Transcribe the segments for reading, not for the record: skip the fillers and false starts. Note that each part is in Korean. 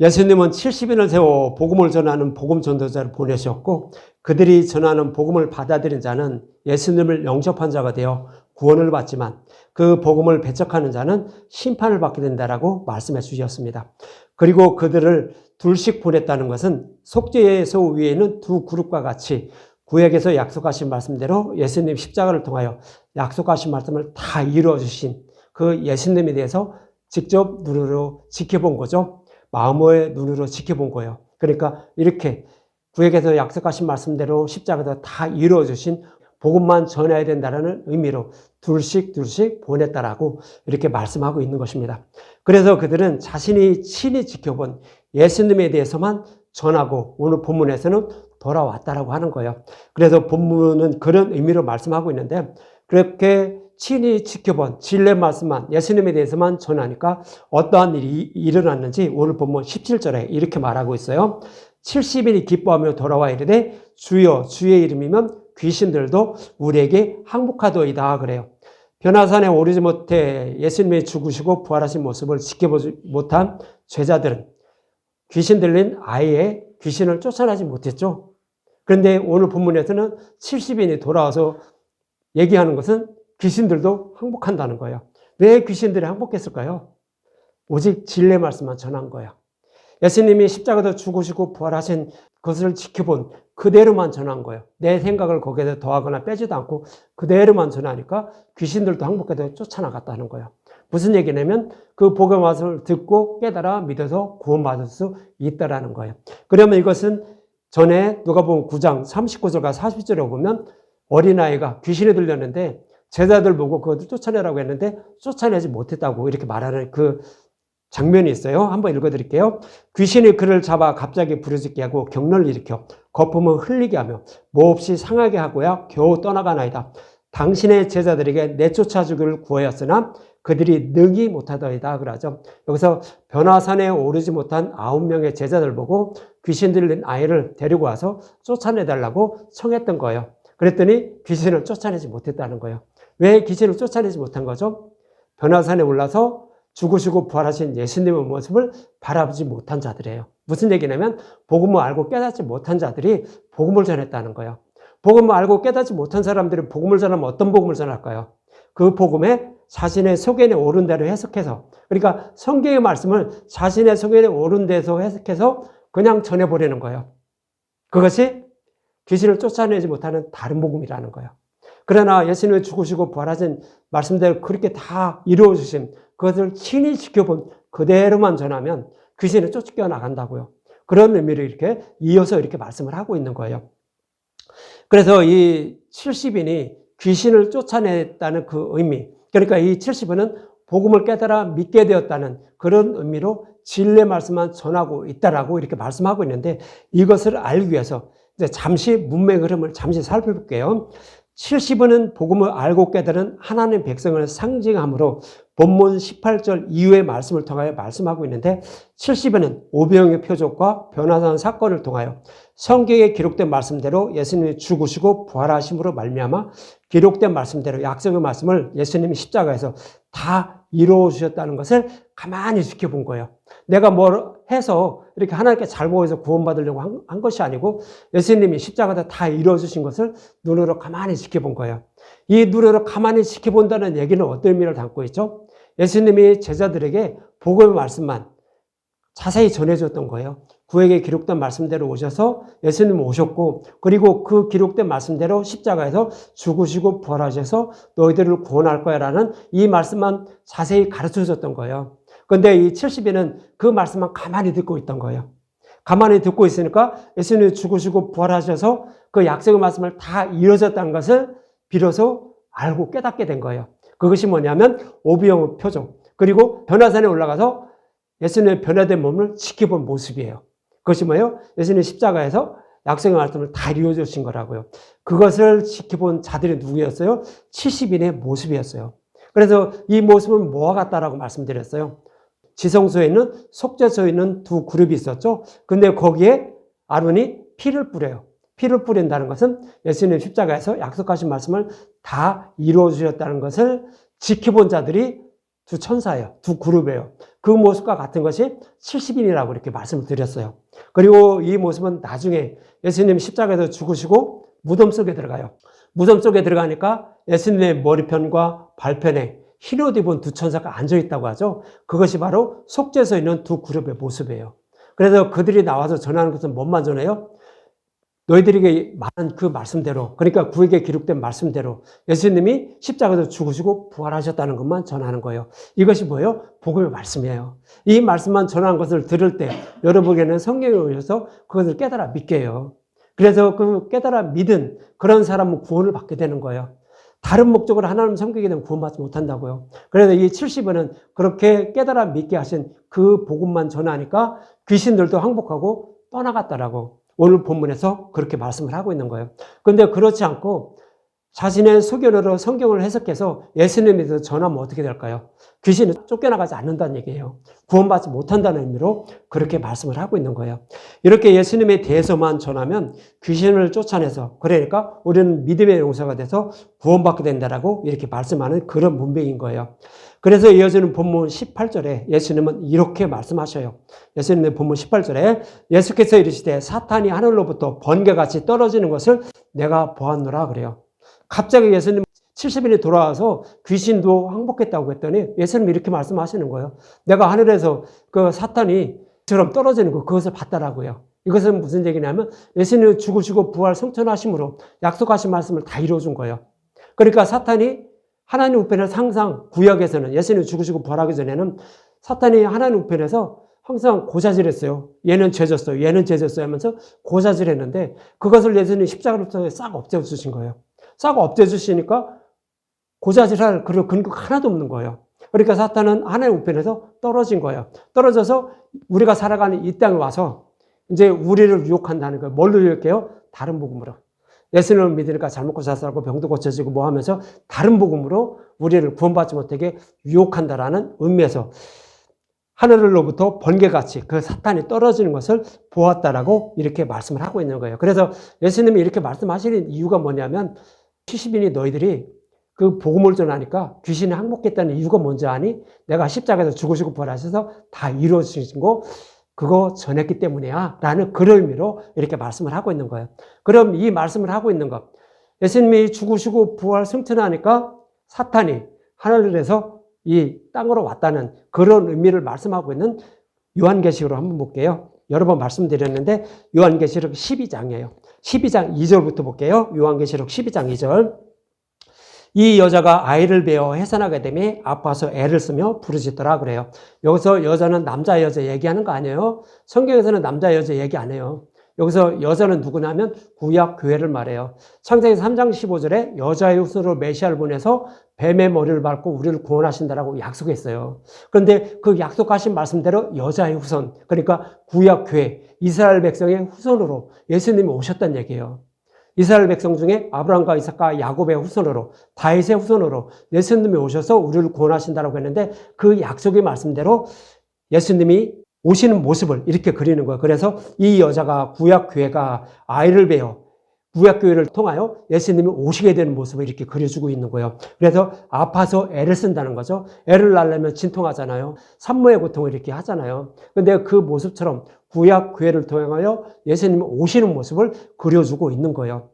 예수님은 70인을 세워 복음을 전하는 복음 전도자를 보내셨고 그들이 전하는 복음을 받아들인 자는 예수님을 영접한 자가 되어 구원을 받지만 그 복음을 배척하는 자는 심판을 받게 된다라고 말씀해 주셨습니다. 그리고 그들을 둘씩 보냈다는 것은 속죄소 위에는 두 그룹과 같이 구약에서 약속하신 말씀대로 예수님 십자가를 통하여 약속하신 말씀을 다 이루어 주신 그 예수님에 대해서 직접 눈으로 지켜본 거죠. 마음의 눈으로 지켜본 거예요. 그러니까 이렇게 구약에서 약속하신 말씀대로 십자가도 다 이루어 주신 복음만 전해야 된다는 의미로 둘씩 보냈다라고 이렇게 말씀하고 있는 것입니다. 그래서 그들은 자신이 친히 지켜본 예수님에 대해서만 전하고 오늘 본문에서는 돌아왔다라고 하는 거예요. 그래서 본문은 그런 의미로 말씀하고 있는데 그렇게 친히 지켜본 진리의 말씀만 예수님에 대해서만 전하니까 어떠한 일이 일어났는지 오늘 본문 17절에 이렇게 말하고 있어요. 70인이 기뻐하며 돌아와 이르되 주여 주의 이름이면 귀신들도 우리에게 항복하도이다 그래요. 변화산에 오르지 못해 예수님이 죽으시고 부활하신 모습을 지켜보지 못한 죄자들은 귀신 들린 아이의 귀신을 쫓아내지 못했죠. 그런데 오늘 본문에서는 70인이 돌아와서 얘기하는 것은 귀신들도 항복한다는 거예요. 왜 귀신들이 항복했을까요? 오직 진리의 말씀만 전한 거예요. 예수님이 십자가도 죽으시고 부활하신 것을 지켜본 그대로만 전한 거예요. 내 생각을 거기에 더하거나 빼지도 않고 그대로만 전하니까 귀신들도 항복해서 쫓아나갔다는 거예요. 무슨 얘기냐면 그 복음의 말씀을 듣고 깨달아 믿어서 구원받을 수 있다라는 거예요. 그러면 이것은 전에 누가복음 9장 39절과 40절에 보면 어린아이가 귀신이 들렸는데 제자들 보고 그것을 쫓아내라고 했는데 쫓아내지 못했다고 이렇게 말하는 그 장면이 있어요. 한번 읽어드릴게요. 귀신이 그를 잡아 갑자기 부르짖게 하고 경련을 일으켜 거품을 흘리게 하며 몹시 상하게 하고야 겨우 떠나가나이다. 당신의 제자들에게 내쫓아주기를 구하였으나 그들이 능히 못하더이다 그러죠. 여기서 변화산에 오르지 못한 9명의 제자들 보고 귀신 들린 아이를 데리고 와서 쫓아내달라고 청했던 거예요. 그랬더니 귀신을 쫓아내지 못했다는 거예요. 왜 귀신을 쫓아내지 못한 거죠? 변화산에 올라서 죽으시고 부활하신 예수님의 모습을 바라보지 못한 자들이에요. 무슨 얘기냐면 복음을 알고 깨닫지 못한 자들이 복음을 전했다는 거예요. 복음을 알고 깨닫지 못한 사람들이 복음을 전하면 어떤 복음을 전할까요? 그 복음에 자신의 소견에 오른 대로 해석해서, 그러니까 성경의 말씀을 자신의 소견에 오른 데서 해석해서 그냥 전해버리는 거예요. 그것이 귀신을 쫓아내지 못하는 다른 복음이라는 거예요. 그러나 예수님이 죽으시고 부활하신 말씀대로 그렇게 다 이루어주신 그것을 친히 지켜본 그대로만 전하면 귀신을 쫓겨나간다고요. 그런 의미로 이렇게 이어서 이렇게 말씀을 하고 있는 거예요. 그래서 이 70인이 귀신을 쫓아냈다는 그 의미, 그러니까 이 70인은 복음을 깨달아 믿게 되었다는 그런 의미로 진리의 말씀만 전하고 있다라고 이렇게 말씀하고 있는데 이것을 알기 위해서 이제 잠시 문맥 흐름을 잠시 살펴볼게요. 70인은 복음을 알고 깨달은 하나님 백성을 상징함으로 본문 18절 이후의 말씀을 통하여 말씀하고 있는데 70인은 오병의 표적과 변화산 사건을 통하여 성경에 기록된 말씀대로 예수님이 죽으시고 부활하심으로 말미암아 기록된 말씀대로 약속의 말씀을 예수님이 십자가에서 다 이루어 주셨다는 것을 가만히 지켜본 거예요. 내가 뭘 해서 이렇게 하나님께 잘 보여서 구원받으려고 한 것이 아니고 예수님이 십자가에서 다 이루어 주신 것을 눈으로 가만히 지켜본 거예요. 이 눈으로 가만히 지켜본다는 얘기는 어떤 의미를 담고 있죠? 예수님이 제자들에게 복음의 말씀만 자세히 전해줬던 거예요. 구약에 기록된 말씀대로 오셔서 예수님 오셨고 그리고 그 기록된 말씀대로 십자가에서 죽으시고 부활하셔서 너희들을 구원할 거야 라는 이 말씀만 자세히 가르쳐줬던 거예요. 그런데 이 70인은 그 말씀만 가만히 듣고 있던 거예요. 가만히 듣고 있으니까 예수님이 죽으시고 부활하셔서 그 약속의 말씀을 다 이루어졌다는 것을 비로소 알고 깨닫게 된 거예요. 그것이 뭐냐면 오병의 표적 그리고 변화산에 올라가서 예수님의 변화된 몸을 지켜본 모습이에요. 그것이 뭐예요? 예수님 십자가에서 약속의 말씀을 다 이루어주신 거라고요. 그것을 지켜본 자들이 누구였어요? 70인의 모습이었어요. 그래서 이 모습은 뭐와 같다라고 말씀드렸어요. 지성소에 있는 속죄소에 있는 두 그룹이 있었죠. 근데 거기에 아론이 피를 뿌려요. 피를 뿌린다는 것은 예수님 십자가에서 약속하신 말씀을 다 이루어 주셨다는 것을 지켜본 자들이 두 천사예요. 두 그룹이에요. 그 모습과 같은 것이 70인이라고 이렇게 말씀을 드렸어요. 그리고 이 모습은 나중에 예수님 십자가에서 죽으시고 무덤 속에 들어가요. 무덤 속에 들어가니까 예수님의 머리편과 발편에 흰 옷 입은 두 천사가 앉아있다고 하죠. 그것이 바로 속죄소에 있는 두 그룹의 모습이에요. 그래서 그들이 나와서 전하는 것은 뭔만 전해요? 너희들에게 말한 그 말씀대로, 그러니까 구약에 기록된 말씀대로 예수님이 십자가에서 죽으시고 부활하셨다는 것만 전하는 거예요. 이것이 뭐예요? 복음의 말씀이에요. 이 말씀만 전하는 것을 들을 때 여러분에게는 성경에 오셔서 그것을 깨달아 믿게 해요. 그래서 그 깨달아 믿은 그런 사람은 구원을 받게 되는 거예요. 다른 목적으로 하나님 섬기게 되면 구원받지 못한다고요. 그래서 이 70원은 그렇게 깨달아 믿게 하신 그 복음만 전하니까 귀신들도 항복하고 떠나갔다라고 오늘 본문에서 그렇게 말씀을 하고 있는 거예요. 그런데 그렇지 않고 자신의 소견으로 성경을 해석해서 예수님에 대해서 전하면 어떻게 될까요? 귀신은 쫓겨나가지 않는다는 얘기예요. 구원받지 못한다는 의미로 그렇게 말씀을 하고 있는 거예요. 이렇게 예수님에 대해서만 전하면 귀신을 쫓아내서, 그러니까 우리는 믿음의 용사가 돼서 구원받게 된다라고 이렇게 말씀하는 그런 문맥인 거예요. 그래서 이어지는 본문 18절에 예수님은 이렇게 말씀하셔요. 예수님의 본문 18절에 예수께서 이르시되 사탄이 하늘로부터 번개같이 떨어지는 것을 내가 보았노라 그래요. 갑자기 예수님 70일이 돌아와서 귀신도 항복했다고 했더니 예수님이 이렇게 말씀하시는 거예요. 내가 하늘에서 그 사탄이처럼 떨어지는 거, 그것을 봤다라고요. 이것은 무슨 얘기냐면 예수님이 죽으시고 부활 성천하심으로 약속하신 말씀을 다 이루어준 거예요. 그러니까 사탄이 하나님 우편에서 항상 구약에서는 예수님이 죽으시고 부활하기 전에는 사탄이 하나님 우편에서 항상 고자질했어요. 얘는 죄졌어요. 얘는 죄졌어요 하면서 고자질했는데 그것을 예수님이 십자가로부터 싹 없애주신 거예요. 싹 없애주시니까 고자질할 그런 근거가 하나도 없는 거예요. 그러니까 사탄은 하나님 우편에서 떨어진 거예요. 떨어져서 우리가 살아가는 이 땅에 와서 이제 우리를 유혹한다는 거예요. 뭘로 유혹해요? 다른 복음으로. 예수님을 믿으니까 잘 먹고 잘 살고 병도 고쳐지고 뭐 하면서 다른 복음으로 우리를 구원받지 못하게 유혹한다라는 의미에서 하늘로부터 번개같이 그 사탄이 떨어지는 것을 보았다라고 이렇게 말씀을 하고 있는 거예요. 그래서 예수님이 이렇게 말씀하시는 이유가 뭐냐면 70인이 너희들이 그 복음을 전하니까 귀신이 항복했다는 이유가 뭔지 아니? 내가 십자가에서 죽으시고 부활하셔서 다 이루어지신 거 그거 전했기 때문이야 라는 그런 의미로 이렇게 말씀을 하고 있는 거예요. 그럼 이 말씀을 하고 있는 것, 예수님이 죽으시고 부활 승천하니까 사탄이 하늘에서 이 땅으로 왔다는 그런 의미를 말씀하고 있는 요한계시록으로 한번 볼게요. 여러 번 말씀드렸는데 요한계시록 12장이에요. 12장 2절부터 볼게요. 요한계시록 12장 2절. 이 여자가 아이를 베어 해산하게 되며 아파서 애를 쓰며 부르짖더라 그래요. 여기서 여자는 남자 여자 얘기하는 거 아니에요. 성경에서는 남자 여자 얘기 안 해요. 여기서 여자는 누구냐면 구약 교회를 말해요. 창세기 3장 15절에 여자의 후손으로 메시아를 보내서 뱀의 머리를 밟고 우리를 구원하신다라고 약속했어요. 그런데 그 약속하신 말씀대로 여자의 후손, 그러니까 구약 교회, 이스라엘 백성의 후손으로 예수님이 오셨다는 얘기예요. 이스라엘 백성 중에 아브라함과 이삭과 야곱의 후손으로, 다윗의 후손으로 예수님이 오셔서 우리를 구원하신다라고 했는데 그 약속의 말씀대로 예수님이 오시는 모습을 이렇게 그리는 거예요. 그래서 이 여자가 구약교회가 아이를 베어 구약교회를 통하여 예수님이 오시게 되는 모습을 이렇게 그려주고 있는 거예요. 그래서 아파서 애를 쓴다는 거죠. 애를 낳으려면 진통하잖아요. 산모의 고통을 이렇게 하잖아요. 근데 그 모습처럼 구약교회를 통하여 예수님이 오시는 모습을 그려주고 있는 거예요.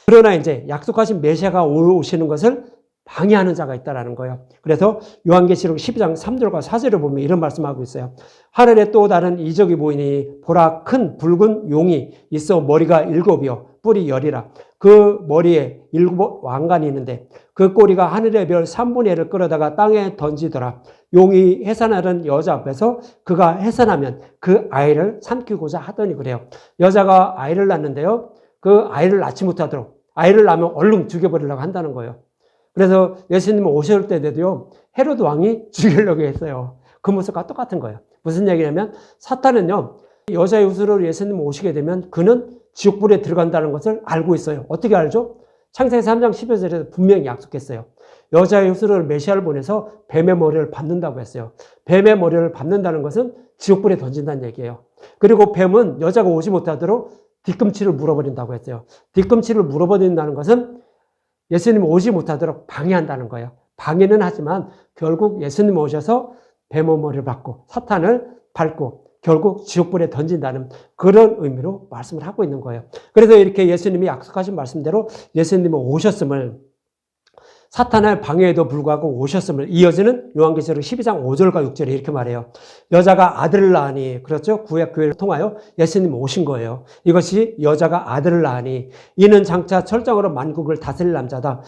그러나 이제 약속하신 메시아가 오시는 것을 방해하는 자가 있다라는 거예요. 그래서 요한계시록 12장 3절과 4절을 보면 이런 말씀하고 있어요. 하늘에 또 다른 이적이 보이니 보라 큰 붉은 용이 있어 머리가 7이요 뿔이 10이라. 그 머리에 7 왕관이 있는데 그 꼬리가 하늘의 별 3분의 1을 끌어다가 땅에 던지더라. 용이 해산하는 여자 앞에서 그가 해산하면 그 아이를 삼키고자 하더니 그래요. 여자가 아이를 낳는데요. 그 아이를 낳지 못하도록 아이를 낳으면 얼른 죽여버리려고 한다는 거예요. 그래서 예수님 오실 때도요, 헤로드 왕이 죽이려고 했어요. 그 모습과 똑같은 거예요. 무슨 얘기냐면, 사탄은요, 여자의 후손으로 예수님 오시게 되면 그는 지옥불에 들어간다는 것을 알고 있어요. 어떻게 알죠? 창세기 3장 12절에서 분명히 약속했어요. 여자의 후손으로 메시아를 보내서 뱀의 머리를 밟는다고 했어요. 뱀의 머리를 밟는다는 것은 지옥불에 던진다는 얘기예요. 그리고 뱀은 여자가 오지 못하도록 뒤꿈치를 물어버린다고 했어요. 뒤꿈치를 물어버린다는 것은 예수님이 오지 못하도록 방해한다는 거예요. 방해는 하지만 결국 예수님 오셔서 뱀의 머리를 받고 사탄을 밟고 결국 지옥불에 던진다는 그런 의미로 말씀을 하고 있는 거예요. 그래서 이렇게 예수님이 약속하신 말씀대로 예수님이 오셨음을, 사탄의 방해에도 불구하고 오셨음을, 이어지는 요한계시록 12장 5절과 6절에 이렇게 말해요. 여자가 아들을 낳으니, 그렇죠? 구약 교회를 통하여 예수님 오신 거예요. 이것이 여자가 아들을 낳으니 이는 장차 철장으로 만국을 다스릴 남자다.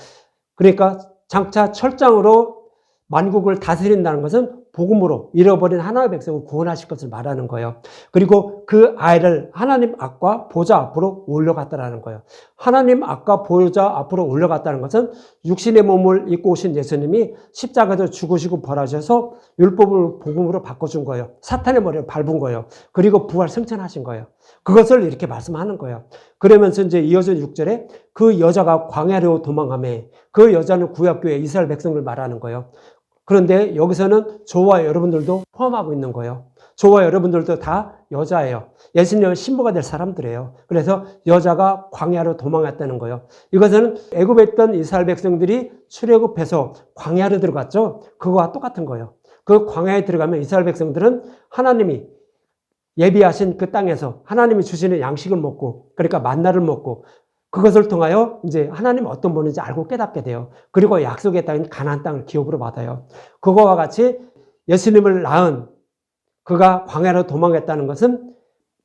그러니까 장차 철장으로 만국을 다스린다는 것은 복음으로 잃어버린 하나님의 백성을 구원하실 것을 말하는 거예요. 그리고 그 아이를 하나님 앞과 보좌 앞으로 올려갔다라는 거예요. 하나님 앞과 보좌 앞으로 올려갔다는 것은 육신의 몸을 입고 오신 예수님이 십자가에서 죽으시고 벌하셔서 율법을 복음으로 바꿔준 거예요. 사탄의 머리를 밟은 거예요. 그리고 부활 승천하신 거예요. 그것을 이렇게 말씀하는 거예요. 그러면서 이제 이어진 6절에 그 여자가 광야로 도망하며, 그 여자는 구약교회 이스라엘 백성을 말하는 거예요. 그런데 여기서는 저와 여러분들도 포함하고 있는 거예요. 저와 여러분들도 다 여자예요. 예수님의 신부가 될 사람들이에요. 그래서 여자가 광야로 도망갔다는 거예요. 이것은 애굽에 있던 이스라엘 백성들이 출애굽해서 광야로 들어갔죠. 그거와 똑같은 거예요. 그 광야에 들어가면 이스라엘 백성들은 하나님이 예비하신 그 땅에서 하나님이 주시는 양식을 먹고, 그러니까 만나를 먹고, 그것을 통하여 이제 하나님 어떤 분인지 알고 깨닫게 돼요. 그리고 약속의 땅인 가나안 땅을 기업으로 받아요. 그거와 같이 예수님을 낳은 그가 광야로 도망했다는 것은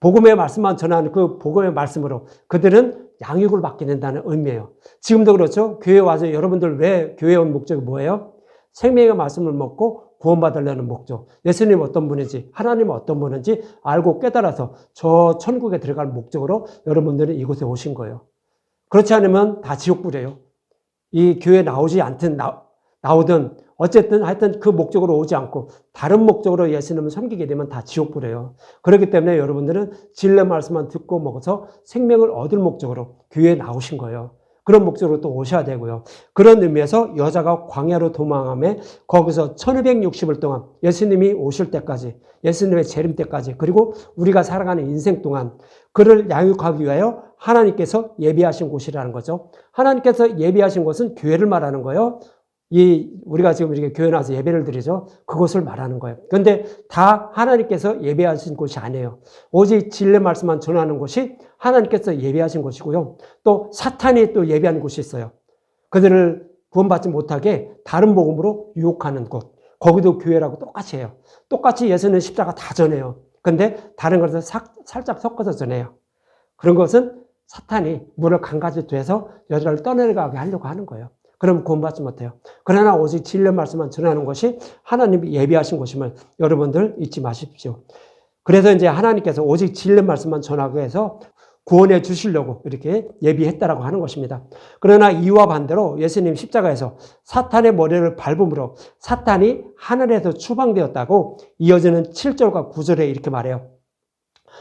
복음의 말씀만 전하는 그 복음의 말씀으로 그들은 양육을 받게 된다는 의미예요. 지금도 그렇죠. 교회 와서 여러분들 왜 교회에 온 목적이 뭐예요? 생명의 말씀을 먹고 구원받으려는 목적. 예수님 어떤 분인지, 하나님 어떤 분인지 알고 깨달아서 저 천국에 들어갈 목적으로 여러분들은 이곳에 오신 거예요. 그렇지 않으면 다 지옥불이에요. 이 교회 나오지 않든 나오든 어쨌든 하여튼 그 목적으로 오지 않고 다른 목적으로 예수님을 섬기게 되면 다 지옥불이에요. 그렇기 때문에 여러분들은 진리의 말씀만 듣고 먹어서 생명을 얻을 목적으로 교회에 나오신 거예요. 그런 목적으로 또 오셔야 되고요. 그런 의미에서 여자가 광야로 도망하며 거기서 1260일 동안 예수님이 오실 때까지, 예수님의 재림 때까지, 그리고 우리가 살아가는 인생 동안 그를 양육하기 위하여 하나님께서 예비하신 곳이라는 거죠. 하나님께서 예비하신 곳은 교회를 말하는 거예요. 우리가 지금 이렇게 교회 나와서 예배를 드리죠. 그것을 말하는 거예요. 그런데 다 하나님께서 예배하신 곳이 아니에요. 오직 진리의 말씀만 전하는 곳이 하나님께서 예배하신 곳이고요. 또 사탄이 또 예배하는 곳이 있어요. 그들을 구원받지 못하게 다른 복음으로 유혹하는 곳. 거기도 교회라고 똑같이 해요. 똑같이 예수는 십자가 다 전해요. 그런데 다른 것을 살짝 섞어서 전해요. 그런 것은 사탄이 물을 강가지 돼서 여자를 떠내려가게 하려고 하는 거예요. 그럼 구원받지 못해요. 그러나 오직 진리의 말씀만 전하는 것이 하나님이 예비하신 것임을 여러분들 잊지 마십시오. 그래서 이제 하나님께서 오직 진리의 말씀만 전하게 해서 구원해 주시려고 이렇게 예비했다라고 하는 것입니다. 그러나 이와 반대로 예수님 십자가에서 사탄의 머리를 밟음으로 사탄이 하늘에서 추방되었다고 이어지는 7절과 9절에 이렇게 말해요.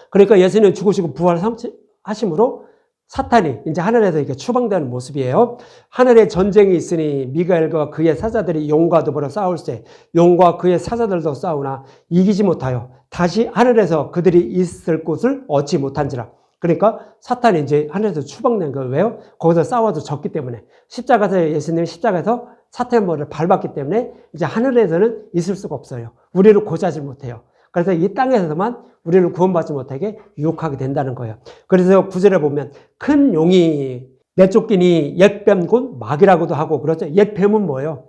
그러니까 예수님 죽으시고 부활하심으로 사탄이 이제 하늘에서 이렇게 추방되는 모습이에요. 하늘에 전쟁이 있으니 미가엘과 그의 사자들이 용과 더불어 싸울세 용과 그의 사자들도 싸우나 이기지 못하여 다시 하늘에서 그들이 있을 곳을 얻지 못한지라. 그러니까 사탄이 이제 하늘에서 추방된 거예요. 왜요? 거기서 싸워서 졌기 때문에. 십자가에서 예수님이 십자가에서 사탄의 머리를 밟았기 때문에 이제 하늘에서는 있을 수가 없어요. 우리를 고지하지 못해요. 그래서 이 땅에서만 우리를 구원받지 못하게 유혹하게 된다는 거예요. 그래서 9절에 보면 큰 용이 내쫓기니 옛뱀 곧 마귀라고도 하고 그렇죠. 옛뱀은 뭐예요?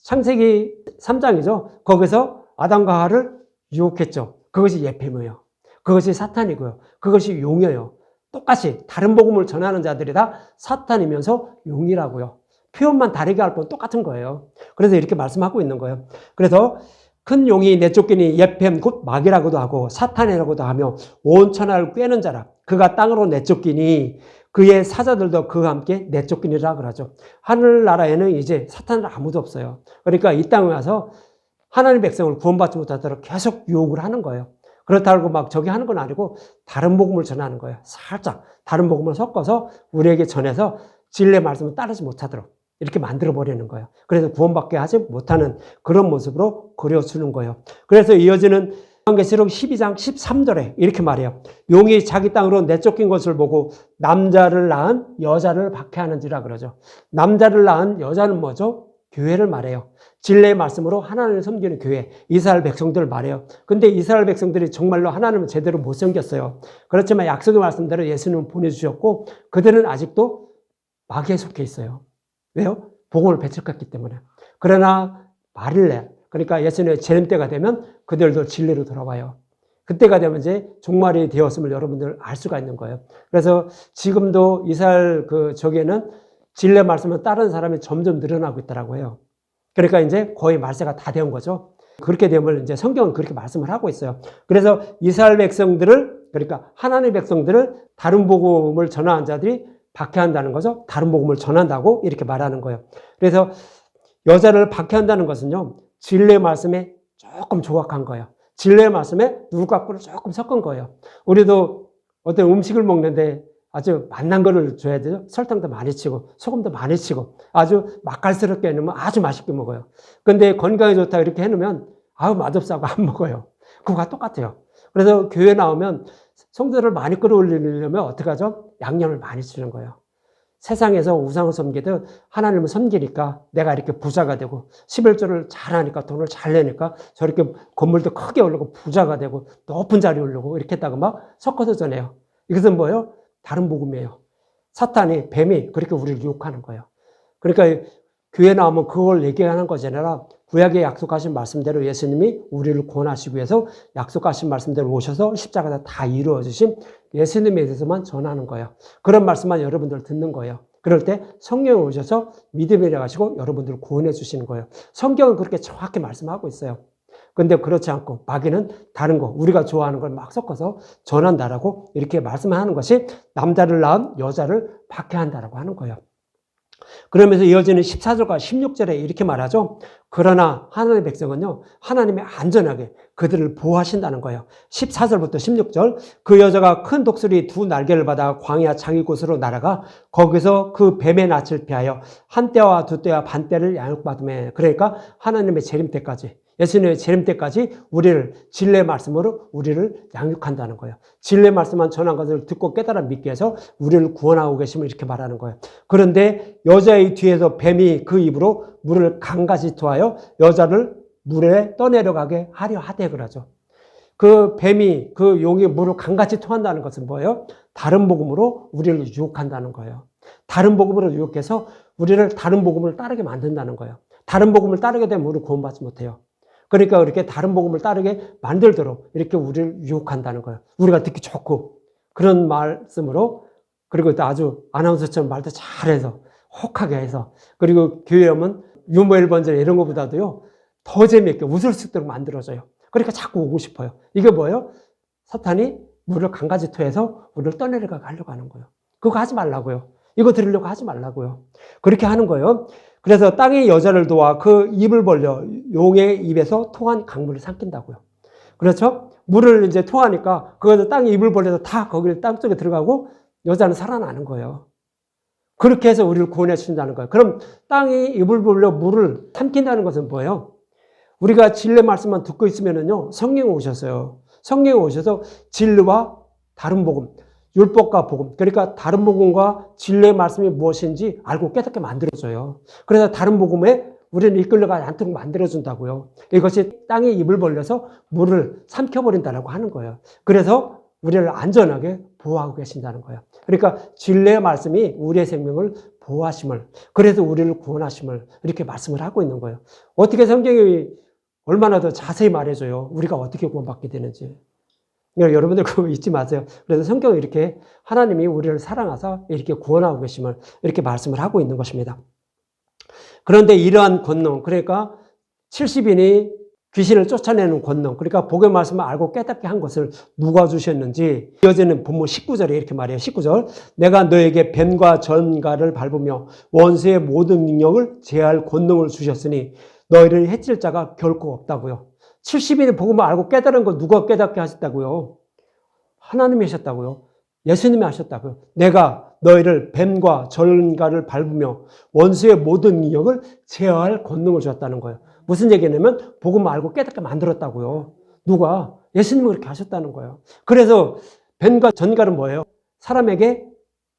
창세기 3장이죠. 거기서 아담과 하와를 유혹했죠. 그것이 옛뱀이에요. 그것이 사탄이고요. 그것이 용이에요. 똑같이 다른 복음을 전하는 자들이 다 사탄이면서 용이라고요. 표현만 다르게 할 뿐 똑같은 거예요. 그래서 이렇게 말씀하고 있는 거예요. 그래서 큰 용이 내쫓기니 옛뱀 곧 마귀라고도 하고 사탄이라고도 하며 온 천하를 꿰는 자라. 그가 땅으로 내쫓기니 그의 사자들도 그와 함께 내쫓기니라 그러죠. 하늘나라에는 이제 사탄은 아무도 없어요. 그러니까 이 땅에 와서 하나님의 백성을 구원받지 못하도록 계속 유혹을 하는 거예요. 그렇다고 막 저기 하는 건 아니고 다른 복음을 전하는 거예요. 살짝 다른 복음을 섞어서 우리에게 전해서 진리의 말씀을 따르지 못하도록 이렇게 만들어버리는 거예요. 그래서 구원받게 하지 못하는 그런 모습으로 그려주는 거예요. 그래서 이어지는 요한계시록 12장 13절에 이렇게 말해요. 용이 자기 땅으로 내쫓긴 것을 보고 남자를 낳은 여자를 박해하는지라 그러죠. 남자를 낳은 여자는 뭐죠? 교회를 말해요. 진리의 말씀으로 하나님을 섬기는 교회, 이스라엘 백성들을 말해요. 근데 이스라엘 백성들이 정말로 하나님을 제대로 못 섬겼어요. 그렇지만 약속의 말씀대로 예수님을 보내주셨고 그들은 아직도 마귀에 속해 있어요. 왜요? 복음을 배척했기 때문에. 그러나 말일날, 그러니까 예수님의 재림 때가 되면 그들도 진리로 돌아와요. 그때가 되면 이제 종말이 되었음을 여러분들 알 수가 있는 거예요. 그래서 지금도 이스라엘 저기에는 진리의 말씀을 따르는 사람이 점점 늘어나고 있더라고요. 해요. 그러니까 이제 거의 말세가 다 되온 거죠. 그렇게 되면 이제 성경은 그렇게 말씀을 하고 있어요. 그래서 이스라엘 백성들을, 그러니까 하나님의 백성들을 다른 복음을 전하는 자들이 박해한다는 거죠. 다른 복음을 전한다고 이렇게 말하는 거예요. 그래서 여자를 박해한다는 것은요, 진리의 말씀에 조금 조각한 거예요. 진리의 말씀에 누룩과 꿀을 조금 섞은 거예요. 우리도 어떤 음식을 먹는데 아주 맛난 거를 줘야 되죠. 설탕도 많이 치고 소금도 많이 치고 아주 맛깔스럽게 해놓으면 아주 맛있게 먹어요. 근데 건강에 좋다 이렇게 해놓으면 아우 맛없다고 안 먹어요. 그거가 똑같아요. 그래서 교회 나오면 성도를 많이 끌어올리려면 어떻게 하죠? 양념을 많이 치는 거예요. 세상에서 우상을 섬기듯 하나님을 섬기니까 내가 이렇게 부자가 되고 11조를 잘하니까 돈을 잘 내니까 저렇게 건물도 크게 오르고 부자가 되고 높은 자리에 오르고 이렇게 했다가 막 섞어서 전해요. 이것은 뭐예요? 다른 복음이에요. 사탄이, 뱀이 그렇게 우리를 유혹하는 거예요. 그러니까 교회 나오면 그걸 얘기하는 것이 아니라 구약에 약속하신 말씀대로 예수님이 우리를 구원하시기 위해서 약속하신 말씀대로 오셔서 십자가에서 다 이루어주신 예수님에 대해서만 전하는 거예요. 그런 말씀만 여러분들 듣는 거예요. 그럴 때 성령이 오셔서 믿음이라 가지고 여러분들을 구원해 주시는 거예요. 성경은 그렇게 정확히 말씀하고 있어요. 근데 그렇지 않고 마귀는 다른 거, 우리가 좋아하는 걸 막 섞어서 전한다라고 이렇게 말씀하는 것이 남자를 낳은 여자를 박해한다라고 하는 거예요. 그러면서 이어지는 14절과 16절에 이렇게 말하죠. 그러나 하나님의 백성은요, 하나님이 안전하게 그들을 보호하신다는 거예요. 14절부터 16절, 그 여자가 큰 독수리 두 날개를 받아 광야 자기 곳으로 날아가 거기서 그 뱀의 낯을 피하여 한 때와 두 때와 반 때를 양육받으며, 그러니까 하나님의 재림 때까지, 예수님의 재림 때까지 우리를 진리의 말씀으로 우리를 양육한다는 거예요. 진리의 말씀만 전한 것을 듣고 깨달아 믿게 해서 우리를 구원하고 계심을 이렇게 말하는 거예요. 그런데 여자의 뒤에서 뱀이 그 입으로 물을 강같이 토하여 여자를 물에 떠내려가게 하려 하되 그러죠. 그 뱀이, 그 용이 물을 강같이 토한다는 것은 뭐예요? 다른 복음으로 우리를 유혹한다는 거예요. 다른 복음으로 유혹해서 우리를 다른 복음을 따르게 만든다는 거예요. 다른 복음을 따르게 되면 우리를 구원받지 못해요. 그러니까 이렇게 다른 복음을 따르게 만들도록 이렇게 우리를 유혹한다는 거예요. 우리가 듣기 좋고 그런 말씀으로, 그리고 또 아주 아나운서처럼 말도 잘해서 혹하게 해서, 그리고 교회 오면 유머 일번절 이런 것보다도요 더 재미있게 웃을 수 있도록 만들어줘요. 그러니까 자꾸 오고 싶어요. 이게 뭐예요? 사탄이 물을 강가지 토해서 우리를 떠내려가게 하려고 하는 거예요. 그거 하지 말라고요. 이거 들으려고 하지 말라고요. 그렇게 하는 거예요. 그래서 땅의 여자를 도와 그 입을 벌려 용의 입에서 토한 강물을 삼킨다고요. 그렇죠? 물을 이제 토하니까 그것을 땅에 입을 벌려서 다 거기 땅속에 들어가고 여자는 살아나는 거예요. 그렇게 해서 우리를 구원해 주신다는 거예요. 그럼 땅이 입을 벌려 물을 삼킨다는 것은 뭐예요? 우리가 진리의 말씀만 듣고 있으면은요, 성령이 오셨어요. 성령이 오셔서 진리와 다른 복음, 율법과 복음, 그러니까 다른 복음과 진리의 말씀이 무엇인지 알고 깨닫게 만들어줘요. 그래서 다른 복음에 우리는 이끌려가지 않도록 만들어준다고요. 이것이 땅에 입을 벌려서 물을 삼켜버린다고 하는 거예요. 그래서 우리를 안전하게 보호하고 계신다는 거예요. 그러니까 진리의 말씀이 우리의 생명을 보호하심을, 그래서 우리를 구원하심을 이렇게 말씀을 하고 있는 거예요. 어떻게 성경이 얼마나 더 자세히 말해줘요. 우리가 어떻게 구원받게 되는지. 여러분들 그거 잊지 마세요. 그래서 성경은 이렇게 하나님이 우리를 사랑하사 이렇게 구원하고 계심을 이렇게 말씀을 하고 있는 것입니다. 그런데 이러한 권능, 그러니까 70인이 귀신을 쫓아내는 권능, 그러니까 복의 말씀을 알고 깨닫게 한 것을 누가 주셨는지, 이어지는 본문 19절에 이렇게 말해요. 19절, 내가 너에게 뱀과 전갈을 밟으며 원수의 모든 능력을 제할 권능을 주셨으니 너희를 해칠 자가 결코 없다고요. 70인이 복음을 알고 깨달은 거 누가 깨닫게 하셨다고요? 하나님이 하셨다고요. 예수님이 하셨다고요. 내가 너희를 뱀과 전갈을 밟으며 원수의 모든 능력을 제어할 권능을 주었다는 거예요. 무슨 얘기냐면 복음을 알고 깨닫게 만들었다고요. 누가? 예수님이 그렇게 하셨다는 거예요. 그래서 뱀과 전갈은 뭐예요? 사람에게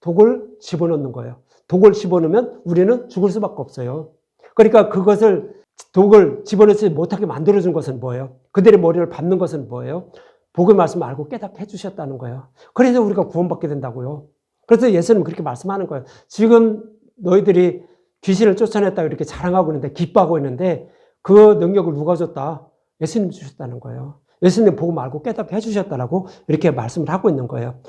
독을 집어넣는 거예요. 독을 집어넣으면 우리는 죽을 수밖에 없어요. 그러니까 그것을 독을 집어넣지 못하게 만들어준 것은 뭐예요? 그들의 머리를 밟는 것은 뭐예요? 복의 말씀을 알고 깨닫게 해주셨다는 거예요. 그래서 우리가 구원받게 된다고요. 그래서 예수님은 그렇게 말씀하는 거예요. 지금 너희들이 귀신을 쫓아냈다 이렇게 자랑하고 있는데, 기뻐하고 있는데, 그 능력을 누가 줬다? 예수님 주셨다는 거예요. 예수님 복음 알고 깨닫게 해주셨다라고 이렇게 말씀을 하고 있는 거예요.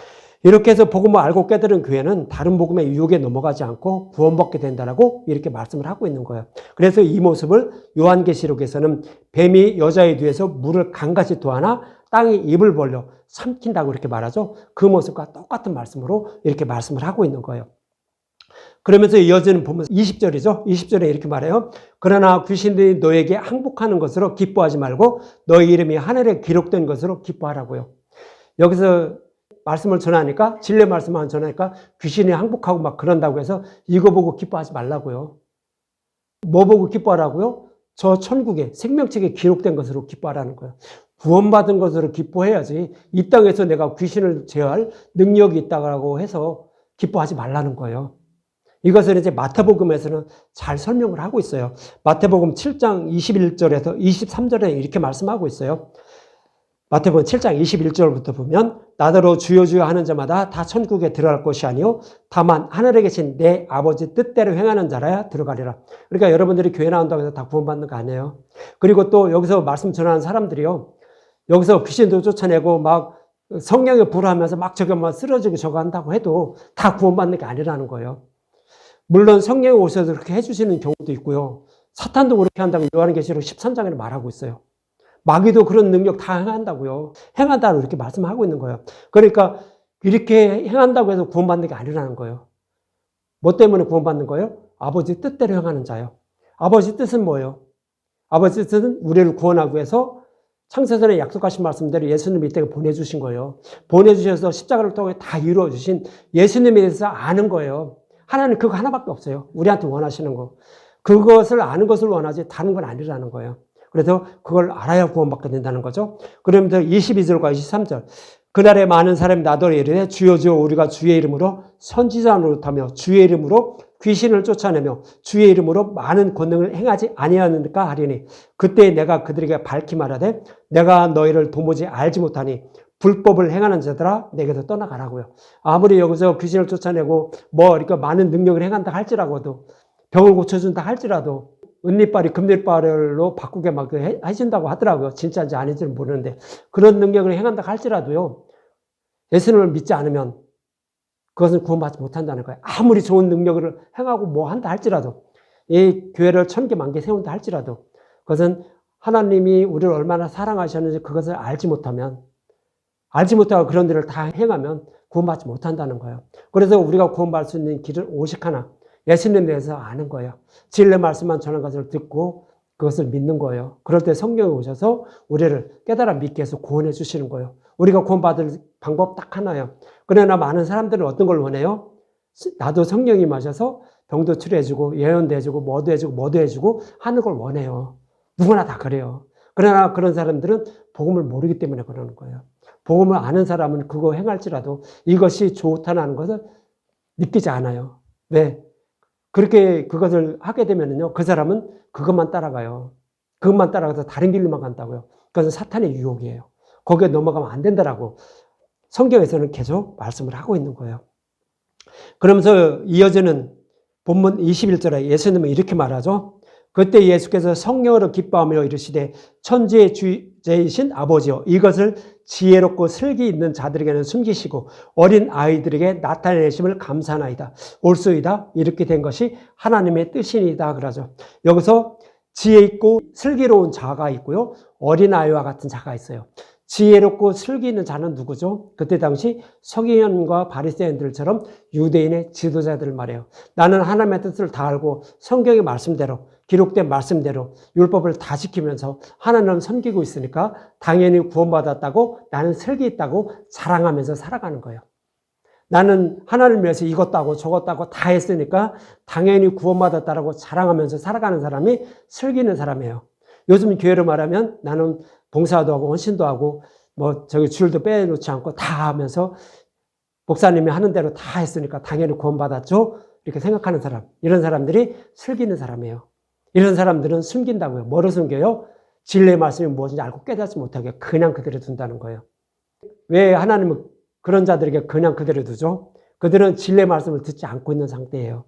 이렇게 해서 복음을 알고 깨달은 교회는 다른 복음의 유혹에 넘어가지 않고 구원받게 된다라고 이렇게 말씀을 하고 있는 거예요. 그래서 이 모습을 요한계시록에서는 뱀이 여자의 뒤에서 물을 강같이 토하나 땅이 입을 벌려 삼킨다고 이렇게 말하죠. 그 모습과 똑같은 말씀으로 이렇게 말씀을 하고 있는 거예요. 그러면서 이어지는 보면 20절이죠. 20절에 이렇게 말해요. 그러나 귀신들이 너에게 항복하는 것으로 기뻐하지 말고 너희 이름이 하늘에 기록된 것으로 기뻐하라고요. 여기서 말씀을 전하니까, 진리 말씀만 전하니까 귀신이 항복하고 막 그런다고 해서 이거 보고 기뻐하지 말라고요. 뭐 보고 기뻐하라고요? 저 천국에 생명책에 기록된 것으로 기뻐하라는 거예요. 구원받은 것으로 기뻐해야지 이 땅에서 내가 귀신을 제어할 능력이 있다고 해서 기뻐하지 말라는 거예요. 이것을 이제 마태복음에서는 잘 설명을 하고 있어요. 마태복음 7장 21절에서 23절에 이렇게 말씀하고 있어요. 마태복음 7장 21절부터 보면 나더러 주여 주여 하는 자마다 다 천국에 들어갈 것이 아니요 다만 하늘에 계신 내 아버지 뜻대로 행하는 자라야 들어가리라. 그러니까 여러분들이 교회 나온다고 해서 다 구원받는 거 아니에요. 그리고 또 여기서 말씀 전하는 사람들이요, 여기서 귀신도 쫓아내고 막 성령에 불하면서 막 저거 막 쓰러지고 저거 한다고 해도 다 구원받는 게 아니라는 거예요. 물론 성령이 오셔서 그렇게 해주시는 경우도 있고요. 사탄도 그렇게 한다고 요한계시록 13장에 말하고 있어요. 마귀도 그런 능력 다 행한다고요. 행한다고 이렇게 말씀하고 있는 거예요. 그러니까 이렇게 행한다고 해서 구원받는 게 아니라는 거예요. 뭐 때문에 구원받는 거예요? 아버지 뜻대로 행하는 자요. 아버지 뜻은 뭐예요? 아버지 뜻은 우리를 구원하기 위해서 창세전에 약속하신 말씀대로 예수님 이 땅에 보내주신 거예요. 보내주셔서 십자가를 통해 다 이루어주신 예수님에 대해서 아는 거예요. 하나님 그거 하나밖에 없어요. 우리한테 원하시는 거. 그것을 아는 것을 원하지 다른 건 아니라는 거예요. 그래서 그걸 알아야 구원받게 된다는 거죠. 그러면서 22절과 23절. 그날에 많은 사람이 나더러 이르되 주여 주여 우리가 주의 이름으로 선지자 노릇하며 주의 이름으로 귀신을 쫓아내며 주의 이름으로 많은 권능을 행하지 아니하는가 하리니 그때 내가 그들에게 밝히 말하되 내가 너희를 도무지 알지 못하니 불법을 행하는 자들아 내게서 떠나가라고요. 아무리 여기서 귀신을 쫓아내고 뭐 이렇게 많은 능력을 행한다 할지라도, 병을 고쳐준다 할지라도 은리빨이 금리빨로 바꾸게 막 해준다고 하더라고요. 진짜인지 아닌지는 모르는데 그런 능력을 행한다 할지라도요, 예수님을 믿지 않으면 그것은 구원받지 못한다는 거예요. 아무리 좋은 능력을 행하고 뭐 한다 할지라도, 이 교회를 1000개, 10,000개 세운다 할지라도 그것은 하나님이 우리를 얼마나 사랑하셨는지 그것을 알지 못하고 그런 일을 다 행하면 구원받지 못한다는 거예요. 그래서 우리가 구원받을 수 있는 길은 오직 하나, 예수님에 대해서 아는 거예요. 진리 말씀만 전한 것을 듣고 그것을 믿는 거예요. 그럴 때 성령이 오셔서 우리를 깨달아 믿게 해서 구원해 주시는 거예요. 우리가 구원받을 방법 딱 하나예요. 그러나 많은 사람들은 어떤 걸 원해요? 나도 성령이 마셔서 병도 치료해주고 예언도 해주고 뭐도 해주고 하는 걸 원해요. 누구나 다 그래요. 그러나 그런 사람들은 복음을 모르기 때문에 그러는 거예요. 복음을 아는 사람은 그거 행할지라도 이것이 좋다는 것을 느끼지 않아요. 왜? 그렇게 그것을 하게 되면요, 그 사람은 그것만 따라가요. 그것만 따라가서 다른 길로만 간다고요. 그것은 사탄의 유혹이에요. 거기에 넘어가면 안 된다라고 성경에서는 계속 말씀을 하고 있는 거예요. 그러면서 이어지는 본문 21절에 예수님은 이렇게 말하죠. 그때 예수께서 성령으로 기뻐하며 이르시되 천지의 주제이신 아버지여 이것을 지혜롭고 슬기 있는 자들에게는 숨기시고 어린 아이들에게 나타내심을 감사하나이다. 옳소이다. 이렇게 된 것이 하나님의 뜻이니이다 그러죠. 여기서 지혜 있고 슬기로운 자가 있고요, 어린 아이와 같은 자가 있어요. 지혜롭고 슬기 있는 자는 누구죠? 그때 당시 서기관과 바리새인들처럼 유대인의 지도자들을 말해요. 나는 하나님의 뜻을 다 알고 성경의 말씀대로, 기록된 말씀대로 율법을 다 지키면서 하나님을 섬기고 있으니까 당연히 구원받았다고, 나는 슬기 있다고 자랑하면서 살아가는 거예요. 나는 하나님을 위해서 이것도 하고 저것도 하고 다 했으니까 당연히 구원받았다라고 자랑하면서 살아가는 사람이 슬기 있는 사람이에요. 요즘 교회로 말하면 나는 봉사도 하고 헌신도 하고 뭐 저기 줄도 빼놓지 않고 다 하면서 목사님이 하는 대로 다 했으니까 당연히 구원받았죠, 이렇게 생각하는 사람, 이런 사람들이 슬기 있는 사람이에요. 이런 사람들은 숨긴다고요. 뭐를 숨겨요? 진리의 말씀이 무엇인지 알고 깨닫지 못하게 그냥 그대로 둔다는 거예요. 왜 하나님은 그런 자들에게 그냥 그대로 두죠? 그들은 진리의 말씀을 듣지 않고 있는 상태예요.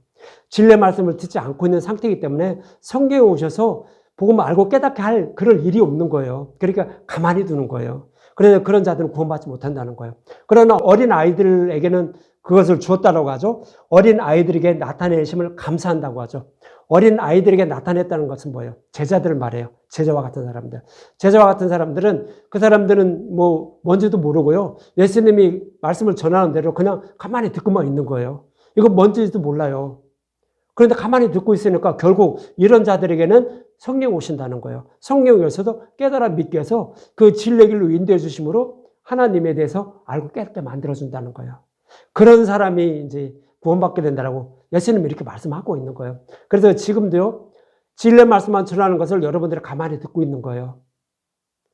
진리의 말씀을 듣지 않고 있는 상태이기 때문에 성경에 오셔서 복음을 알고 깨닫게 할 그럴 일이 없는 거예요. 그러니까 가만히 두는 거예요. 그래서 그런 자들은 구원받지 못한다는 거예요. 그러나 어린 아이들에게는 그것을 주었다고 하죠. 어린 아이들에게 나타내심을 감사한다고 하죠. 어린 아이들에게 나타냈다는 것은 뭐예요? 제자들을 말해요. 제자와 같은 사람들. 제자와 같은 사람들은 그 사람들은 뭔지도 모르고요. 예수님이 말씀을 전하는 대로 그냥 가만히 듣고만 있는 거예요. 이거 뭔지도 몰라요. 그런데 가만히 듣고 있으니까 결국 이런 자들에게는 성령 오신다는 거예요. 성령이 오셔서 깨달아 믿게 해서 그 진리의 길로 인도해 주심으로 하나님에 대해서 알고 깨닫게 만들어준다는 거예요. 그런 사람이 이제 구원받게 된다라고 예수님이 이렇게 말씀하고 있는 거예요. 그래서 지금도요, 진리의 말씀만 전하는 것을 여러분들이 가만히 듣고 있는 거예요.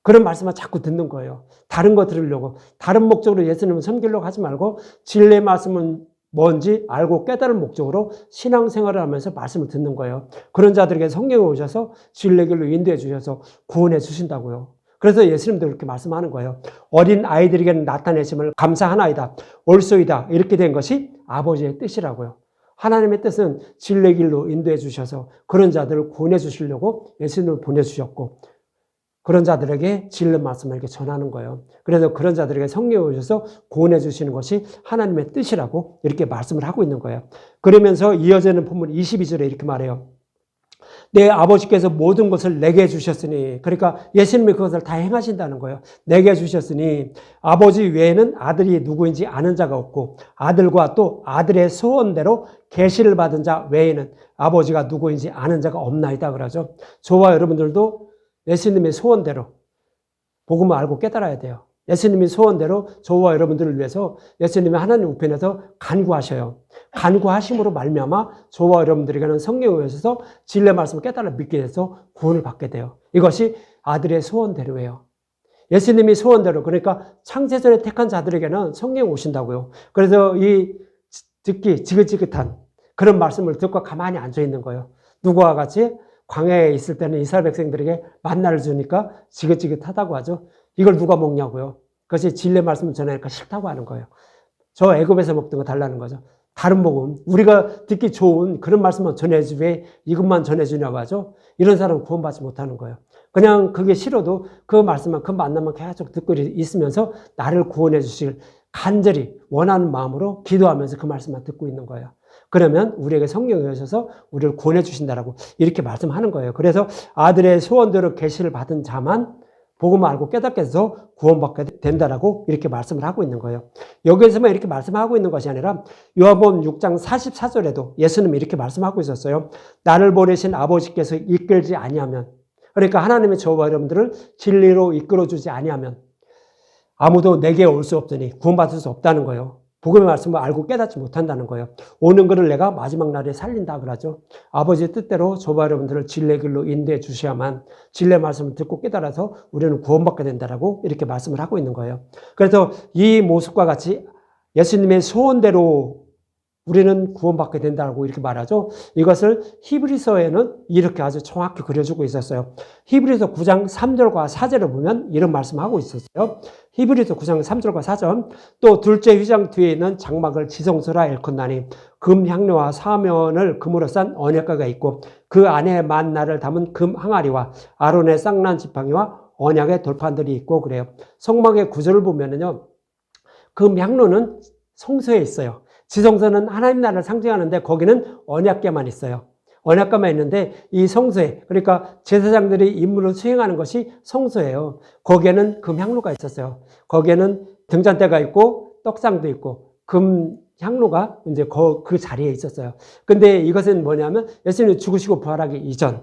그런 말씀만 자꾸 듣는 거예요. 다른 거 들으려고. 다른 목적으로 예수님을 섬기려고 하지 말고 진리의 말씀은 뭔지 알고 깨달은 목적으로 신앙생활을 하면서 말씀을 듣는 거예요. 그런 자들에게 성령이 오셔서 진리의 길로 인도해 주셔서 구원해 주신다고요. 그래서 예수님도 그렇게 말씀하는 거예요. 어린 아이들에게는 나타내심을 감사하나이다. 옳소이다. 이렇게 된 것이 아버지의 뜻이라고요. 하나님의 뜻은 진리의 길로 인도해 주셔서 그런 자들을 구원해 주시려고 예수님을 보내주셨고 그런 자들에게 진리의 말씀을 이렇게 전하는 거예요. 그래서 그런 자들에게 성령이 오셔서 구원해 주시는 것이 하나님의 뜻이라고 이렇게 말씀을 하고 있는 거예요. 그러면서 이어지는 본문 22절에 이렇게 말해요. 내 아버지께서 모든 것을 내게 주셨으니, 그러니까 예수님이 그것을 다 행하신다는 거예요. 내게 주셨으니 아버지 외에는 아들이 누구인지 아는 자가 없고 아들과 또 아들의 소원대로 계시를 받은 자 외에는 아버지가 누구인지 아는 자가 없나이다 그러죠. 저와 여러분들도 예수님의 소원대로 복음을 알고 깨달아야 돼요. 예수님의 소원대로 저와 여러분들을 위해서 예수님이 하나님 우편에서 간구하셔요. 간구하심으로 말미암아 저와 여러분들에게는 성령이 오셔서 진리의 말씀을 깨달아 믿게 돼서 구원을 받게 돼요. 이것이 아들의 소원대로예요. 예수님이 소원대로, 그러니까 창세전에 택한 자들에게는 성령이 오신다고요. 그래서 이 듣기 지긋지긋한 그런 말씀을 듣고 가만히 앉아 있는 거예요. 누구와 같이 광야에 있을 때는 이스라엘 백성들에게 만나를 주니까 지긋지긋하다고 하죠. 이걸 누가 먹냐고요. 그것이 진리의 말씀을 전하니까 싫다고 하는 거예요. 저 애굽에서 먹던 거 달라는 거죠. 다른 복음, 우리가 듣기 좋은 그런 말씀만 전해주지 왜 이것만 전해주냐고 하죠. 이런 사람은 구원받지 못하는 거예요. 그냥 그게 싫어도 그 말씀만, 그 만남만 계속 듣고 있으면서 나를 구원해 주실 간절히 원하는 마음으로 기도하면서 그 말씀만 듣고 있는 거예요. 그러면 우리에게 성령이 오셔서 우리를 구원해 주신다라고 이렇게 말씀하는 거예요. 그래서 아들의 소원대로 계시를 받은 자만 복음을 알고 깨닫게 해서 구원받게 된다라고 이렇게 말씀을 하고 있는 거예요. 여기에서만 이렇게 말씀하고 있는 것이 아니라 요한복음 6장 44절에도 예수님이 이렇게 말씀하고 있었어요. 나를 보내신 아버지께서 이끌지 아니하면, 그러니까 하나님의 저와 여러분들을 진리로 이끌어주지 아니하면 아무도 내게 올 수 없으니 구원받을 수 없다는 거예요. 복음의 말씀을 알고 깨닫지 못한다는 거예요. 오는 그를 내가 마지막 날에 살린다 그러죠. 아버지의 뜻대로 저와 여러분들을 진리의 길로 인도해 주셔야만 진리의 말씀을 듣고 깨달아서 우리는 구원받게 된다라고 이렇게 말씀을 하고 있는 거예요. 그래서 이 모습과 같이 예수님의 소원대로 우리는 구원받게 된다고 이렇게 말하죠. 이것을 히브리서에는 이렇게 아주 정확히 그려주고 있었어요. 히브리서 9장 3절과 4절을 보면 이런 말씀하고 있었어요. 히브리서 9장 3절과 4절, 또 둘째 휘장 뒤에 있는 장막을 지성소라 일컫나니 금 향료와 사면을 금으로 싼 언약궤가 있고 그 안에 만나를 담은 금 항아리와 아론의 쌍난 지팡이와 언약의 돌판들이 있고 그래요. 성막의 구절을 보면은요, 금 향로는 성소에 있어요. 지성소는 하나님 나라를 상징하는데 거기는 언약궤만 있어요. 언약궤만 있는데 이 성소에, 그러니까 제사장들이 임무를 수행하는 것이 성소예요. 거기에는 금 향로가 있었어요. 거기에는 등잔대가 있고 떡상도 있고 금 향로가 이제 그 자리에 있었어요. 근데 이것은 뭐냐면 예수님이 죽으시고 부활하기 이전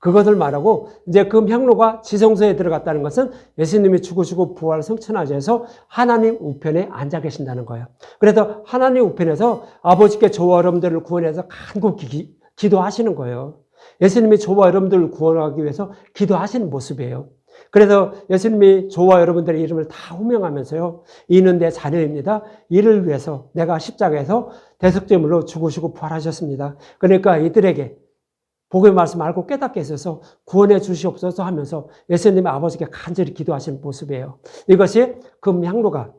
그것을 말하고, 이제 그 향로가 지성소에 들어갔다는 것은 예수님이 죽으시고 부활 성천하셔서 해서 하나님 우편에 앉아 계신다는 거예요. 그래서 하나님 우편에서 아버지께 저와 여러분들을 구원해서 간곡히 기도하시는 거예요. 예수님이 저와 여러분들을 구원하기 위해서 기도하시는 모습이에요. 그래서 예수님이 저와 여러분들의 이름을 다 호명하면서요, 이는 내 자녀입니다. 이를 위해서 내가 십자가에서 대속제물로 죽으시고 부활하셨습니다. 그러니까 이들에게 복음의 말씀 알고 깨닫게 해서 구원해 주시옵소서 하면서 예수님의 아버지께 간절히 기도하시는 모습이에요. 이것이 금향로가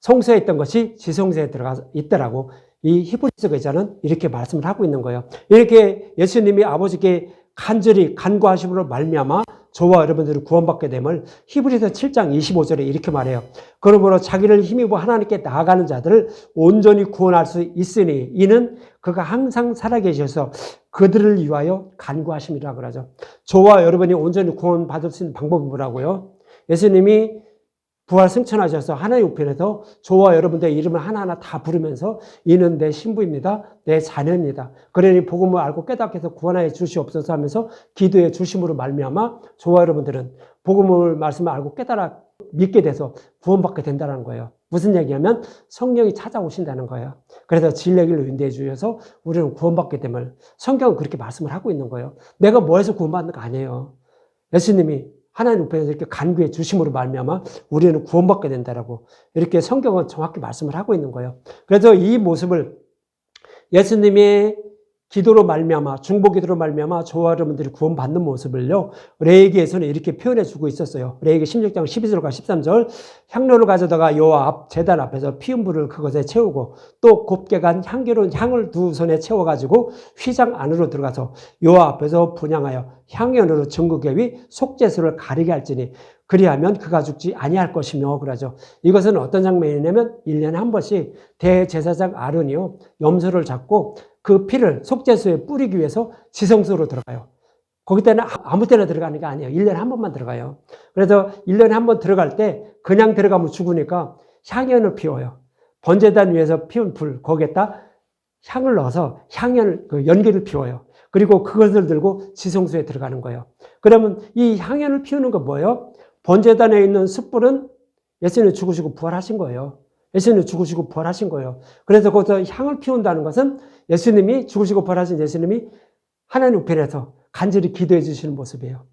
성소에 있던 것이 지성소에 들어가 있더라고. 이 히브리서 기자는 이렇게 말씀을 하고 있는 거예요. 이렇게 예수님이 아버지께 간절히 간구하심으로 말미암아 저와 여러분들이 구원받게 됨을 히브리서 7장 25절에 이렇게 말해요. 그러므로 자기를 힘입어 하나님께 나아가는 자들을 온전히 구원할 수 있으니 이는 그가 항상 살아계셔서 그들을 위하여 간구하심이라 그러죠. 저와 여러분이 온전히 구원받을 수 있는 방법이 뭐라고요? 예수님이 부활 승천하셔서 하나님 우편에서 저와 여러분들의 이름을 하나하나 다 부르면서 이는 내 신부입니다. 내 자녀입니다. 그러니 복음을 알고 깨닫게 해서 구원하여 주시옵소서 하면서 기도해 주심으로 말미암아 저와 여러분들은 복음을 말씀을 알고 깨달아 믿게 돼서 구원받게 된다는 거예요. 무슨 얘기냐면 성령이 찾아오신다는 거예요. 그래서 진리의 길로 인도해 주셔서 우리는 구원받게 됨을 성경은 그렇게 말씀을 하고 있는 거예요. 내가 뭐 해서 구원받는 거 아니에요. 예수님이 하나님 우편에서 이렇게 간구해 주심으로 말미암아 우리는 구원받게 된다라고 이렇게 성경은 정확히 말씀을 하고 있는 거예요. 그래서 이 모습을 예수님의 기도로 말미암아 중보기도로 말미암아 저와 여러분들이 구원받는 모습을요 레위기에서는 이렇게 표현해 주고 있었어요. 레위기 16장 12절과 13절 향로를 가져다가 여호와 앞 제단 앞에서 피운 불을 그것에 채우고 또 곱게 간 향기로운 향을 두 손에 채워가지고 휘장 안으로 들어가서 여호와 앞에서 분향하여 향연으로 전국의 위 속죄소를 가리게 할지니 그리하면 그가 죽지 아니할 것이며 그러죠. 이것은 어떤 장면이냐면 1년에 한 번씩 대제사장 아론이요 염소를 잡고 그 피를 속죄소에 뿌리기 위해서 지성소로 들어가요. 거기 때는 아무 때나 들어가는 게 아니에요. 1년에 한 번만 들어가요. 그래서 1년에 한 번 들어갈 때 그냥 들어가면 죽으니까 향연을 피워요. 번제단 위에서 피운 불 거기에다 향을 넣어서 향연 그 연기를 피워요. 그리고 그것을 들고 지성소에 들어가는 거예요. 그러면 이 향연을 피우는 건 뭐예요? 번제단에 있는 숯불은 예수님이 죽으시고 부활하신 거예요. 예수님이 죽으시고 부활하신 거예요. 그래서 거기서 향을 피운다는 것은 예수님이 죽으시고 부활하신 예수님이 하나님 우편에서 간절히 기도해 주시는 모습이에요.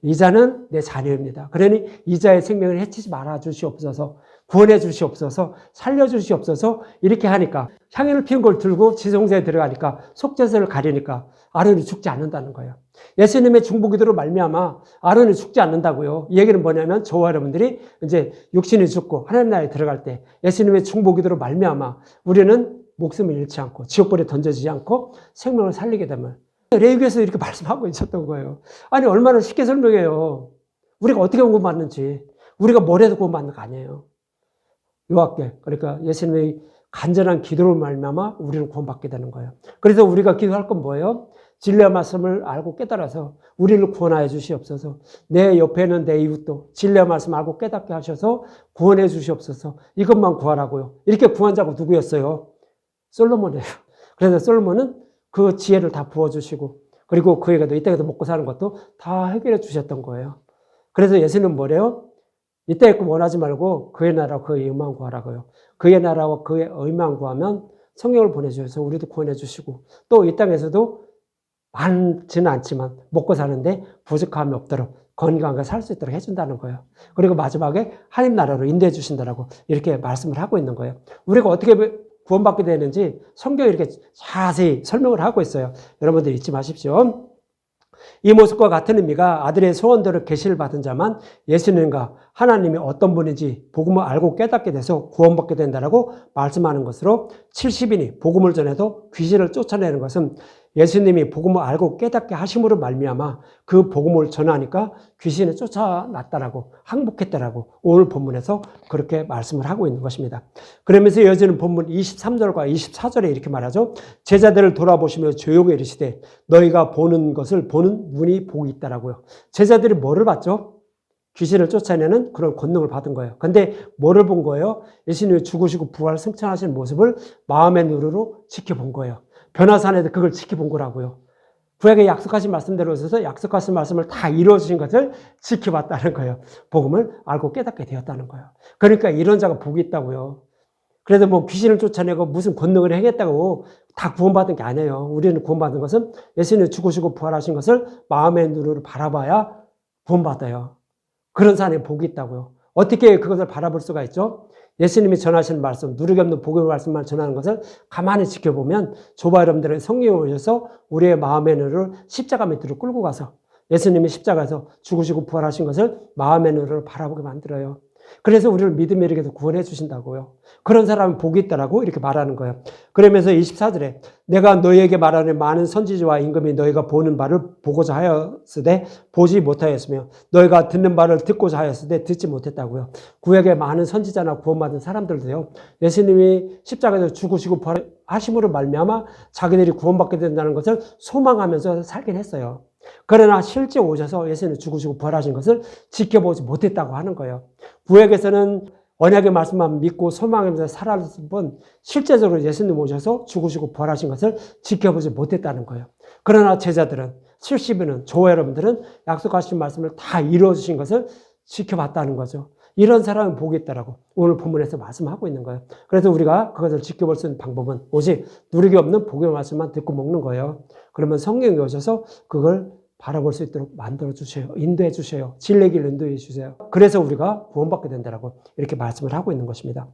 이 자는 내 자녀입니다. 그러니 이 자의 생명을 해치지 말아 주시옵소서, 구원해 주시옵소서, 살려 주시옵소서 이렇게 하니까 향연을 피운 걸 들고 지성소에 들어가니까 속죄소를 가리니까 아론이 죽지 않는다는 거예요. 예수님의 중보기도로 말미암아 아론이 죽지 않는다고요. 이 얘기는 뭐냐면 저와 여러분들이 이제 육신이 죽고 하나님 나라에 들어갈 때 예수님의 중보기도로 말미암아 우리는 목숨을 잃지 않고 지옥불에 던져지지 않고 생명을 살리게 되면 레위기에서 이렇게 말씀하고 있었던 거예요. 아니 얼마나 쉽게 설명해요. 우리가 어떻게 구원받는지 우리가 뭘 해서 구원받는 거 아니에요. 요하께 그러니까 예수님의 간절한 기도로 말미암아 우리는 구원받게 되는 거예요. 그래서 우리가 기도할 건 뭐예요? 진리의 말씀을 알고 깨달아서 우리를 구원하여 주시옵소서. 내 옆에는 내 이웃도 진리의 말씀 알고 깨닫게 하셔서 구원해 주시옵소서. 이것만 구하라고요. 이렇게 구한 자가 누구였어요? 솔로몬이에요. 그래서 솔로몬은 그 지혜를 다 부어주시고 그리고 그에게도 이 땅에서 먹고 사는 것도 다 해결해 주셨던 거예요. 그래서 예수님은 뭐래요? 이 땅의 것 원하지 말고 그의 나라와 그의 의만 구하라고요. 그의 나라와 그의 의만 구하면 성령을 보내주셔서 우리도 구원해 주시고 또 이 땅에서도 많지는 않지만 먹고 사는데 부족함이 없도록 건강하게 살 수 있도록 해준다는 거예요. 그리고 마지막에 하나님 나라로 인도해 주신다라고 이렇게 말씀을 하고 있는 거예요. 우리가 어떻게 구원받게 되는지 성경이 이렇게 자세히 설명을 하고 있어요. 여러분들 잊지 마십시오. 이 모습과 같은 의미가 아들의 소원대로 계시를 받은 자만 예수님과 하나님이 어떤 분인지 복음을 알고 깨닫게 돼서 구원받게 된다라고 말씀하는 것으로 70인이 복음을 전해도 귀신을 쫓아내는 것은 예수님이 복음을 알고 깨닫게 하심으로 말미암아 그 복음을 전하니까 귀신을 쫓아났다라고 항복했다라고 오늘 본문에서 그렇게 말씀을 하고 있는 것입니다. 그러면서 이어지는 본문 23절과 24절에 이렇게 말하죠. 제자들을 돌아보시며 조용히 이르시되 너희가 보는 것을 보는 눈이 복이 있다라고요. 제자들이 뭐를 봤죠? 귀신을 쫓아내는 그런 권능을 받은 거예요. 근데 뭐를 본 거예요? 예수님이 죽으시고 부활 승천하신 모습을 마음의 눈으로 지켜본 거예요. 변화산에서 그걸 지켜본 거라고요. 구약에 약속하신 말씀대로 있어서 약속하신 말씀을 다 이루어주신 것을 지켜봤다는 거예요. 복음을 알고 깨닫게 되었다는 거예요. 그러니까 이런 자가 복이 있다고요. 그래서 뭐 귀신을 쫓아내고 무슨 권능을 행했다고 다 구원받은 게 아니에요. 우리는 구원받은 것은 예수님이 죽으시고 부활하신 것을 마음의 눈으로 바라봐야 구원받아요. 그런 사람이 복이 있다고요. 어떻게 그것을 바라볼 수가 있죠? 예수님이 전하시는 말씀, 누르기 없는 복음의 말씀만 전하는 것을 가만히 지켜보면 저와 여러분들은 성령이 오셔서 우리의 마음의 눈을 십자가 밑으로 끌고 가서 예수님이 십자가에서 죽으시고 부활하신 것을 마음의 눈으로 바라보게 만들어요. 그래서 우리를 믿음의 이르게도 구원해 주신다고요. 그런 사람은 복이 있다라고 이렇게 말하는 거예요. 그러면서 24절에 내가 너희에게 말하는 많은 선지자와 임금이 너희가 보는 바를 보고자 하였으되 보지 못하였으며 너희가 듣는 바를 듣고자 하였으되 듣지 못했다고요. 구약에 많은 선지자나 구원받은 사람들도요. 예수님이 십자가에서 죽으시고 부활하심으로 말미암아 자기들이 구원받게 된다는 것을 소망하면서 살긴 했어요. 그러나 실제 오셔서 예수님 죽으시고 부활하신 것을 지켜보지 못했다고 하는 거예요. 구약에서는 언약의 말씀만 믿고 소망하면서 살았을 뿐 실제적으로 예수님 오셔서 죽으시고 부활하신 것을 지켜보지 못했다는 거예요. 그러나 제자들은 70인은 저와 여러분들은 약속하신 말씀을 다 이루어주신 것을 지켜봤다는 거죠. 이런 사람은 복이 있다라고 오늘 본문에서 말씀하고 있는 거예요. 그래서 우리가 그것을 지켜볼 수 있는 방법은 오직 누리기 없는 복의 말씀만 듣고 먹는 거예요. 그러면 성령이 오셔서 그걸 바라볼 수 있도록 만들어 주셔요. 인도해 주셔요. 진리의 길을 인도해 주세요. 그래서 우리가 구원받게 된다라고 이렇게 말씀을 하고 있는 것입니다.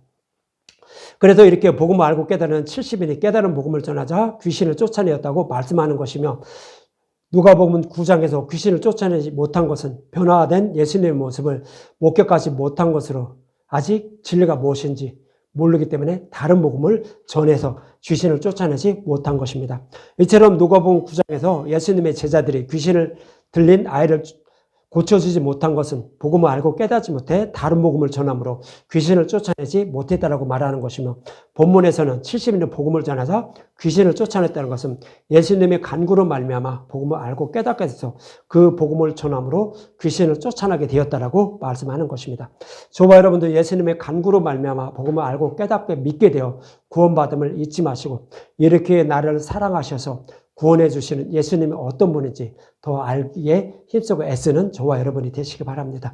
그래서 이렇게 복음을 알고 깨달은 70인이 깨달은 복음을 전하자 귀신을 쫓아내었다고 말씀하는 것이며 누가복음 9장에서 귀신을 쫓아내지 못한 것은 변화된 예수님의 모습을 목격하지 못한 것으로 아직 진리가 무엇인지 모르기 때문에 다른 복음을 전해서 귀신을 쫓아내지 못한 것입니다. 이처럼 누가복음 9장에서 예수님의 제자들이 귀신을 들린 아이를 고쳐주지 못한 것은 복음을 알고 깨닫지 못해 다른 복음을 전함으로 귀신을 쫓아내지 못했다라고 말하는 것이며 본문에서는 70인의 복음을 전해서 귀신을 쫓아냈다는 것은 예수님의 간구로 말미암아 복음을 알고 깨닫게 돼서 그 복음을 전함으로 귀신을 쫓아내게 되었다라고 말씀하는 것입니다. 저와 여러분들 예수님의 간구로 말미암아 복음을 알고 깨닫게 믿게 되어 구원받음을 잊지 마시고 이렇게 나를 사랑하셔서 구원해 주시는 예수님이 어떤 분인지 더 알기에 힘쓰고 애쓰는 저와 여러분이 되시기 바랍니다.